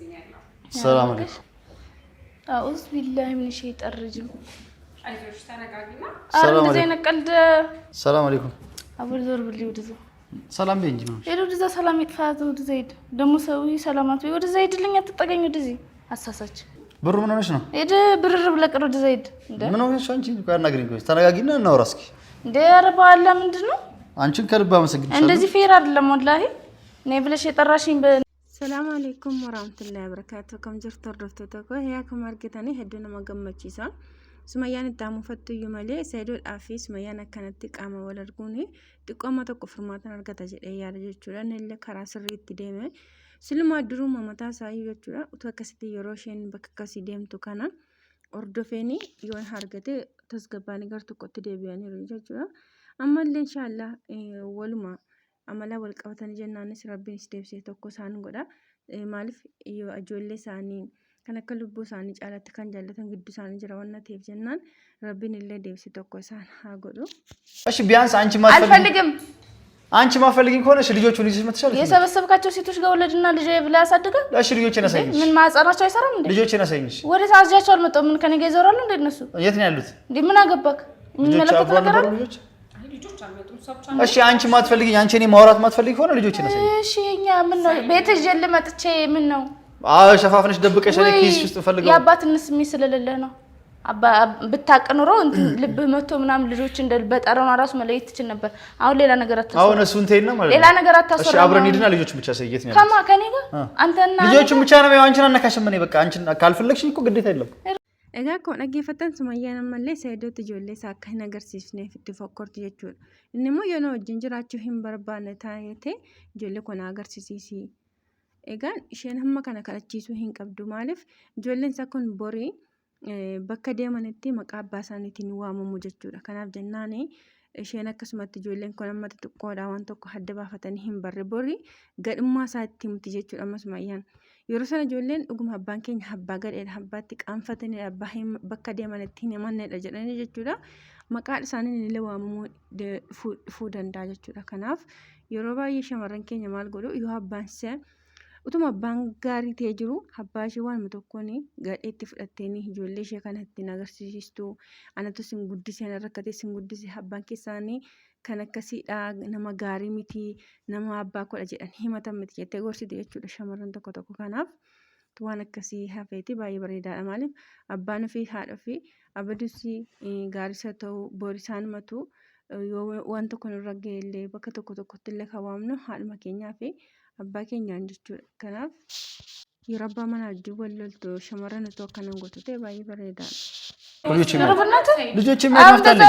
السلام عليكم. أعوذ بالله من الشيطان الرجيم. السلام عليكم. السلام عليكم. أبو زور باللي ودزو. سلام بينجي ماش. إيه ودزا سلام يتفاز ودزيد. دمو سوي سلامات ودزيد اللي يتطقين ودزي. أساسك. برو منو نشنا؟ إيه برر بلك ودزيد. منو شو أنتي كارنا غرين كويس. تناقينا نوراسكي. ده أربعة الله من دنو؟ أنتي كاربا مسجد. عندزي فير الله والله. نبلا شيء تراشين ب. السلام عليكم ورحمة الله وبركاته. كم جرت رفتوتكو هي كم أرجتني هدونا ما جمعتشيسا. سميان الدعم فتو يومالي سيدو الأفي سميان كانت تقام ولرجوني تقام تكفرمات أرجتا جري يارجتشورا نيل كراس الريت ديمه سلما درو ممتا سايو جتشورا وتوكسيتي يروشين بككسي ديم تكانا أردفيني يوان هارجتي تسقباني قرتو كت ديبياني رجتشورا أما اللي إن شاء الله ولما أملا والقوتان جنانس ربي ستيبسي توكو سان غدا مالف يو أجولي ساني كان كلبو ساني جالت كان جالتن قدو ساني جراوانا تيف جنان ربي نلي ديبسي توكو سان هاغدو أش بيانس أنتي ما الفلقم أنتي ما فلقين كونه شريجو تونيسي ما تشارك يسبب كاتو سيتوش قولدنا لجي بلا صدقه لا شريجو تشنا ساينش من ما صارناچو አይሰራም እንዴ ልጆቼ ና ሳይንሽ ወደ ታዝያቸው አልመጣም ምን ከኔ ጋር ይዞራሉ እንዴ እነሱ የት ነው ያሉት እንዴ ምን አገባክ ምን መለከት ነገር አለ ልጆች አልመጡም ሰብቻ እሺ አንቺ ማትፈልጊኝ አንቺ እኔ ማውራት ማትፈልጊ ሆነ ልጆቼ ና ሳይንሽ እሺ እኛ ምን ነው ቤት ይጀል መጥቼ ምን ነው ሸፋፍነሽ ደብቀሽ እኔ ኪስ ውስጥ ፈልገው ያባትንስ ስለሌለ ነው አባ ብታቀኑሮ ልብህ መቶ ምናም ልጆች እንደ በጠረኗ ራሱ መለየት ትችል ነበር አሁን ሌላ ነገር አታሰራ አሁን እሱን ተይና ማለት ሌላ ነገር አታሰራ እሺ አብረን ሄድና ልጆች ብቻ ሰይየት ነው ከማ ከኔ ጋር አንተና ልጆች ብቻ ነው አንቺን አነካሽም እኔ በቃ አንቺን ካልፈለግሽኝ እኮ ግዴታ የለም እጋ ኮን አገፈተን ሱማያን ማለ ሰይዶት ጆሌ ሳካይ ነገር ሲስኔ ፍት ፈኮርት የቹ እንሞ የኖ ጅንጅራችሁ ሂምበርባነ ታየቴ ጆሌ ኮና አገር ሲሲሲ እጋን ሸን ህማ ከነ ከለቺሱ ሂን ቀብዱ ማለፍ ጆሌን ሳኮን ቦሪ bakka deemanitti maqaa abbaa isaaniitiin waamamu jechuudha. Kanaaf jennaan isheen akkasumatti ijoolleen kun amma xixiqqoodha waan tokko adda baafatanii hin barre borii gadhummaa isaa itti himti jechuudha amasumayyaan. Yeroo sana ijoolleen dhuguma abbaan keenya abbaa gadheedha abbaatti qaanfatanii abbaa bakka deemanitti hin himanneedha jedhanii jechuudha. Maqaan isaanii illee waamamuu dhufuu danda'a jechuudha. Kanaaf yeroo baay'ee shamarran keenya maal godhu yoo abbaan isaa utuma abbaan gaarii ta'ee jiru abbaa ishee waan tokkoon gadheetti fudhatteeni ijoollee ishee kanatti agarsiistu anatu sin guddisee ana rakkatee sin guddisee abbaan keessaanii kan akkasiidha nama gaarii miti nama abbaa kodha jedhan himatan miti jettee gorsite jechuudha shamarran tokko tokko kanaaf waan akkasii hafeeti baay'ee bareedaadha maaliif abbaan ofii haadha ofii abadusi gaarisa ta'uu borisaan matu yoo waan tokko nurra ga'ellee bakka tokko tokkotti illee kawaamnu haadhuma keenyaa fi abbaa keenyaan jechuudha. Kanaaf yeroo abbaa manaa wajjin wal loltu shamarran otoo akkanaan gootu ta'e baay'ee bareedaadha. ልጆች የሚያመፍታልኝ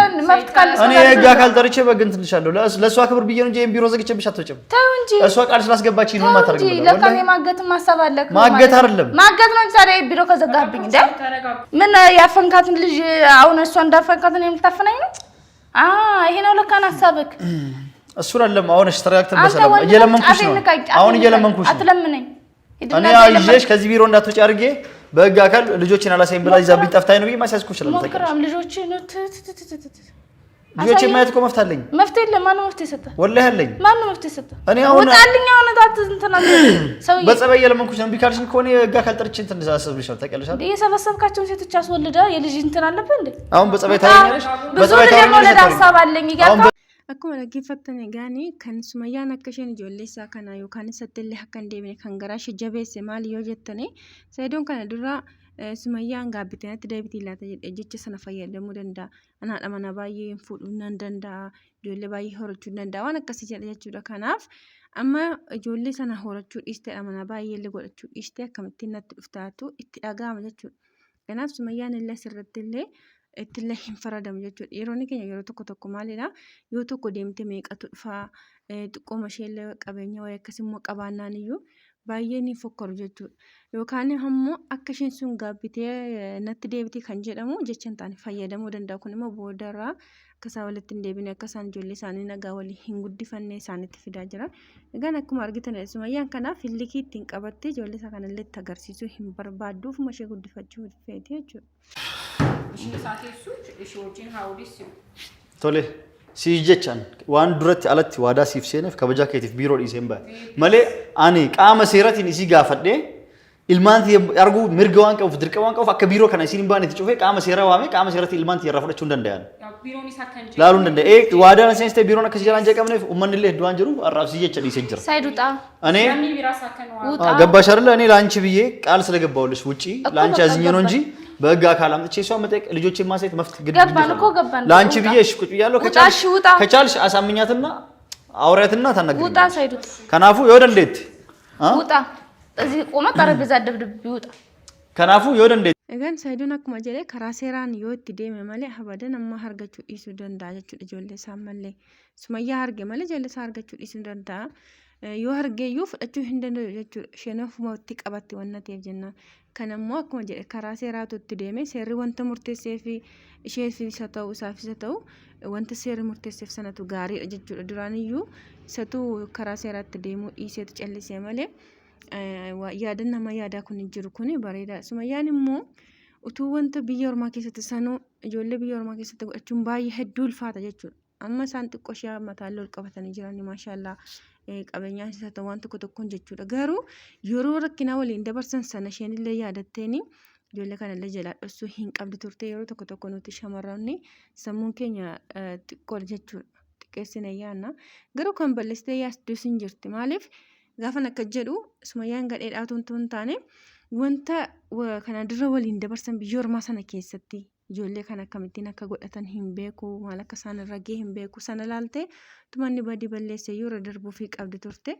እኔ ህግ አካል ጠርቼ በግን ትልሻለሁ ለእሷ ክብር ብዬ ነው እንጂ ቢሮ ዘግቼብሽ አትወጪም ተው እንጂ እሷ ቃል ስላስገባችኝ ነው ማታርገው ለካኔ ማገትም ማሰብ አለክ ማገት አይደለም ማገት ነው ዛሬ ቢሮ ከዘጋብኝ እንደ ምን ያፈንካትን ልጅ አሁን እሷ እንዳፈንካትን የምታፈናኝ ነው ይሄ ነው ለካን ሐሳብክ እሱ አይደለም አሁን እሺ ተረጋግተን በሰላም እየለመንኩሽ ነው አሁን እየለመንኩሽ አትለምነኝ እኔ አይዤሽ ከዚህ ቢሮ እንዳትወጪ አድርጌ በህግ አካል ልጆችን አላሳይም ብላ ይዛብኝ ጠፍታኝ ነው ማሳስኩ ይችላል ሞክራም ልጆችን ልጆች ማየት እኮ መፍታለኝ መፍትሄ ለማን ነው መፍትሄ ሰጣ ወላሂ አለኝ ማን ነው መፍትሄ ሰጣ እኔ አሁን ወጣልኝ አሁን ታት እንትና ሰውዬ በጸባይ እየለመንኩሽ ነው ቢካልሽኝ ከሆነ ህግ አካል ጠርቼ እንትን አሳስብልሻለሁ ታውቂያለሽ አይደል የሰበሰብካቸውን ሴቶች አስወልዳ የልጅ እንትን አለበት እንዴ አሁን በጸባይ ታየኛለሽ በጸባይ ታየኛለሽ ሐሳብ አለኝ ይጋር akkuma dhaggeeffattan egaani kan sumayyaan akka isheen ijoollee isaa kana yookaan isattillee akka hin deebine kan garaa ishee jabeesse maali yoo jettane Saidoon kana dura sumayyaan gaabbiteenatti deebitii laata jedhee jecha sana fayyadamuu danda'a anaadha mana baay'ee fuudhuu nan danda'a ijoollee baay'ee horachuu danda'a waan akkasii jedha jechuudha kanaaf amma ijoollee sana horachuu dhiisteedha mana baay'ee illee godhachuu dhiistee akkamittiin natti dhuftaatu itti dhaga'ama jechuudha kanaaf sumayyaan illee sirrattillee ittillee hin faradam jechuudha yeroonni keenya yeroo tokko maalidha yoo tokko deemte meeqatu dhufa xiqqooma isheellee qabeenya wayii akkasimmoo qabaannaan iyyuu baay'ee ni fokkoru jechuudha yookaan ammoo akka isheen sun gaabbitee natti deebitii kan jedhamu jecha hin taane fayyadamuu danda'a kun immoo boodarraa akkasaa walitti hin deebine akkasaan ijoollee isaanii nagaa walii hin guddifanne isaanitti fidaa jira egaan akkuma argitan sumayyaan kanaaf hillikii ittiin qabattee ijoollee isaa kanallee itti agarsiisuu hin barbaadduuf mashee guddifachuu feeti jechuudha. Tole si jechaan waan duratti alatti waadaa siif seeneef kabajaa keetiif biiroo dhiiseen ba'a malee ani qaama seeratiin isii gaafadhee ilmaanti argu mirga waan qabuuf dirqama waan qabuuf akka biiroo kana isin baane itti cufee qaama seeraa waame qaama seeratti ilmaanti irraa fudhachuu hin danda'an. Biiroon isaa kan jedhu. Laaluu hin danda'e. Waadaan seenstee biiroon akkasii jalaan jeeqamneef uummanni illee hedduu waan jiru arraabsii jecha dhiisee jira. ሳይዱጣ እኔ ያሚ ቢራስ አከነዋ ገባሽ አይደል? እኔ ላንቺ ብዬ ቃል ስለገባሁልሽ ውጪ ላንቺ አዝኜ ነው እንጂ በህግ አካል አምጥቼ እሷ መጠየቅ ልጆችን ማሳየት መፍት ግድ ገባን ላንቺ ብዬ እሺ ቁጭ ብያለሁ። ከቻልሽ አሳምኛትና አውሪያትና ታናግሪኝ። ውጣ ሳይዱት ከናፉ ይወደ እንዴት ውጣ እዚህ ቆመ ጠረጴዛ ደብድብ ይውጣ ከናፉ ይወደ እንዴት egan sayduun akkuma jedhee karaa seeraan yoo itti deeme malee abadan amma hargachuu dhiisuu danda'a jechuudha ijoollee isaa malee sumayyaa harge malee ijoollee isaa hargachuu dhiisuu danda'a yoo hargeeyyuu fudhachuu hin danda'u jechuudha isheen ofumatti qabatti waan ta'eef jennaan kan ammoo akkuma jedhe karaa seeraatu itti deeme seerri wanta murteessee fi isheefis haa ta'u isaafis haa ta'u wanta seerri murteesseef sanatu gaariidha jechuudha duraaniyyuu isatu karaa seeraatti deemuu dhiiseetu callisee malee yaadan nama yaadaa kun jiru kun bareeda sumayyaan immoo utuu wanta biyya ormaa keessatti sanuu ijoollee biyya ormaa keessatti godhachuun baay'ee hedduu ulfaata jechuudha amma isaan xiqqoo ishee mataan ol qabatanii jiranii maashaallah qabeenyaa isaa ta'u waan tokko tokkoon jechuudha garuu yeroo rakkinaa waliin dabarsan sana isheen illee yaadatteeni ijoollee kanallee jalaa dhoksuu hin qabdi turte yeroo tokko tokko nuti shamarranni sammuun keenya xiqqoo jechuudha xiqqeessine yaanna garuu kan balleessitee yaasduus hin jirti maaliif gaafan akka jedhu sumayyaan gadheedhaa tuntuu hin taane wanta kana dura waliin dabarsan biyya ormaa sana keessatti ijoollee kan akkamittiin akka godhatan hin beeku maal akka isaan irra gahee hin beeku sana laaltee tumanni badii balleessee yoo irra darbuu fi qabdi turte.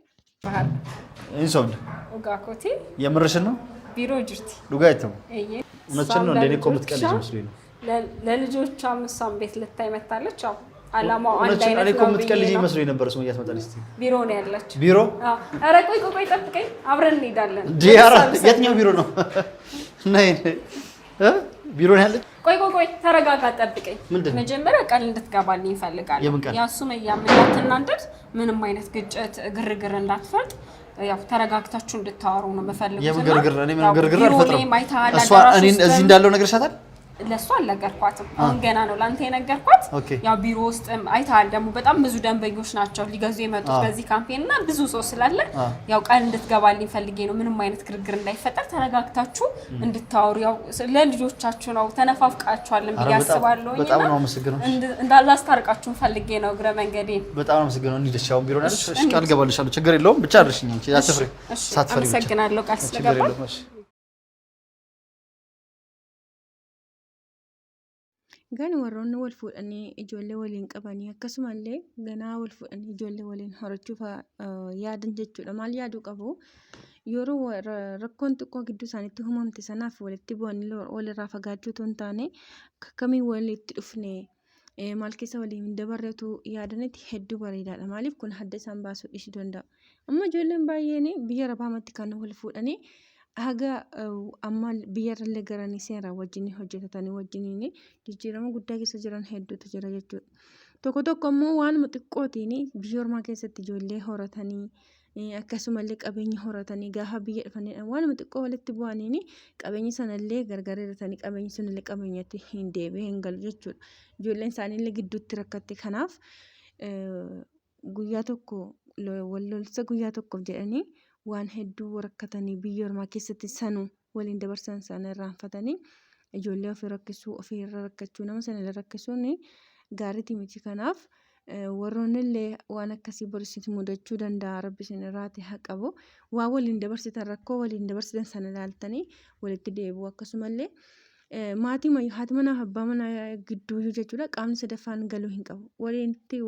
Insoomne. ኦጋኮቲ የምርሽን ነው? ቢሮ ጅርቲ ዱጋ አይተው እውነትሽን ነው እንደኔ ኮምት ቀልጅ መስሎኝ ነው። ለልጆቿ ምሳም ቤት ልታይ መታለች አው አላማው አንድ አይነት ነው። እኔ ኮምት ቀልጅ መስሎኝ ነበር። ስሙ ያስመጣልሽ ቢሮ ነው ያለች ቢሮ ኧረ ቆይ ጠብቀኝ አብረን እንሄዳለን። ዲያራ የትኛው ቢሮ ነው? ነይ ቢሮ ነው ያለች። ቆይ ተረጋጋ ጠብቀኝ። መጀመሪያ ቃል እንድትገባልኝ ይፈልጋል። ያ ሱመያ እንዳትናደድ ምንም አይነት ግጭት ግርግር እንዳትፈርድ ያው ተረጋግታችሁ እንድታወሩ ነው መፈልገው። የምግርግር እኔ ምንም ግርግር አልፈጥርም። እሷ እኔ እዚህ እንዳለው ነገር ሻታል ለሷ አልነገርኳትም። አሁን ገና ነው ላንተ የነገርኳት። ያው ቢሮ ውስጥ አይታል ደግሞ በጣም ብዙ ደንበኞች ናቸው ሊገዙ የመጡት በዚህ ካምፔን እና ብዙ ሰው ስላለ ያው ቃል እንድትገባልኝ ፈልጌ ነው ምንም አይነት ግርግር እንዳይፈጠር ተረጋግታችሁ እንድታወሩ ያው ለልጆቻችሁ ነው ተነፋፍቃችኋልን ብዬ አስባለሁ። በጣም ነው አመሰግናለሁ። እንዳላስታርቃችሁ ፈልጌ ነው ግረ መንገዴ። በጣም ነው አመሰግናለሁ። እንዲደሻው ቢሮ ነው እሺ ቃል ገባልሻለሁ። ችግር የለውም ብቻ አድርሽኝ እንጂ አትፍሪ ሳትፈሪ። አመሰግናለሁ ቃል ስለገባ Gani warroonni wal fuudhanii ijoollee waliin qabanii akkasumallee ganaa wal fuudhanii ijoollee waliin horachuuf yaadan jechuudha. Maal yaaduu qabu? Yeroo rakkoon xiqqoo gidduu isaaniitti uumamte sanaaf walitti bu'anii walirraa fagaachuu osoo hin taane akkamiin walitti dhufne maal keessa waliin dabarretu yaadanitti hedduu bareedaadha. Maaliif kun hadda isaan baasuu dhiisuu danda'a. Amma ijoolleen baay'een biyya rabaamatti kan wal fuudhanii haga amma biyyarallee garanii seeraa wajjin hojjetatanii wajjiniin jijjiirama guddaa keessa jiran hedduutu jira jechuudha. Tokko tokko immoo waanuma xiqqootiin biyya ormaa keessatti ijoollee horatanii akkasumallee qabeenya horatanii gaafa biyya dhufanidha waanuma xiqqoo walitti bu'aniin qabeenyi sanallee gargaareeratanii qabeenyi sanallee qabeenyatti hin deebi'e hin galu jechuudha. Ijoolleen isaaniillee gidduutti rakkatte kanaaf guyyaa tokko wallolsa guyyaa tokkoof jedhanii waan hedduu rakkatanii biyya ormaa keessatti sanuu waliin dabarsan sana irraanfatanii ijoollee ofii rakkisuu ofiirra rakkachuu nama sana rakkisuun gaariitii miti. Kanaaf warroonnillee waan akkasii borisitti mudachuu danda'a rabbi isin irraati haa qabu. Waa waliin dabarsitan rakkoo waliin dabarsitan sana ilaaltanii walitti deebi'u. Akkasumallee maatii mayyuu haati manaa fi abbaa manaa gidduu jechuudha qaamni sadaffaan galuu hin qabu.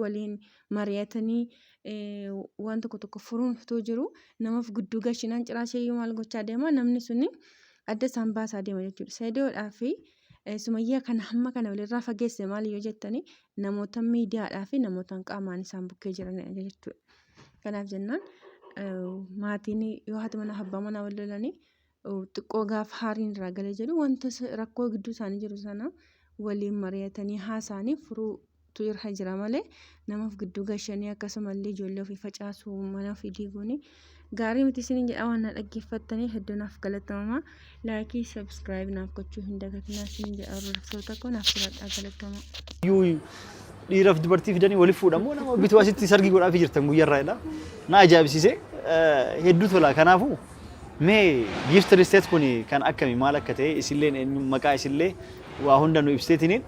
Waliin mari'atanii waan tokko tokko furuun otoo jiru namaaf gidduu gashinaan ciraasheeyyuu maal gochaa deema namni suni adda isaan baasaa deema jechuudha. Sayidoodhaa fi sumayyaa kana hamma kana walirraa fageesse maal yoo jettanii namoota miidiyaadhaa fi namoota qaamaan isaan bukkee jiranidha jechuudha. Kanaaf jennaan maatiin yoo haati manaa fi abbaa manaa wal lolanii xiqqoo gaafa haariin irraa galee jedhu wanta rakkoo gidduu isaanii jiru sana waliin mari'atanii haasa'anii furuutu irra jira malee namaaf gidduu gashanii akkasumallee ijoollee ofii facaasuu mana ofii diiguun gaarii miti isiniin jedha. Waan dhaggeeffattanii hedduu naaf galatoomaa. Laayikii sabskiraayib naaf gochuu hin dagatinaa isiniin jedha. Hordoftoota koo naaf filadhaa galatoomaa. Dhiiraaf dubartii fidanii waliif fuudhamu nama bituu asitti sargii godhaafii jirtan guyyaarraa jedha. Na ajaa'ibsiisee hedduu tola. Kanaafuu Mee gift estate kuni kan akkami maal akka ta'e isilleen maqaa isillee waa hunda nu ibsiteetiniin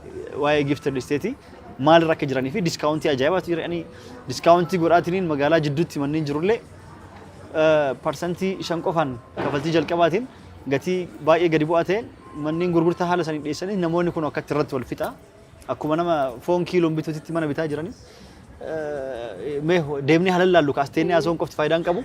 waa'ee gift estate maal irra akka jiranii fi diskaawuntii ajaa'ibaatu jiranii diskaawuntii godhaatiniin magaalaa jidduutti manneen jirullee parsantii 5 qofaan kafaltii jalqabaatiin gatii baay'ee gadi bu'aa ta'een manneen gurgurtaa haala sanii dhiyeessanii namoonni kun akkatti irratti wal fixa akkuma nama foon kiiloon bituutti mana bitaa jiranii mee deemnee halallallu kaasteenii haasawwan qofti faayidaan qabu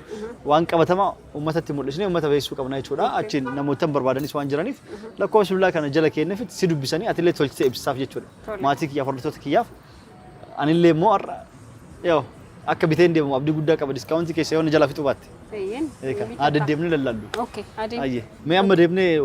waan qabatama uummatatti mul'isnee uummata beeksisuu qabna jechuudha achiin namoota barbaadanis waan jiraniif lakkoofsa bilbilaa kana jala kenneef si dubbisanii atillee tolchitee ibsaaf jechuudha maatii kiyyaaf hordoftoota kiyyaaf anillee immoo har'a yoo akka biteen deemu abdii guddaa qaba diskaawuntii keessa yoo jala fixu baatte. Eeka haa deddeemnee lallallu. Okay haa deemnee. Mee amma deemnee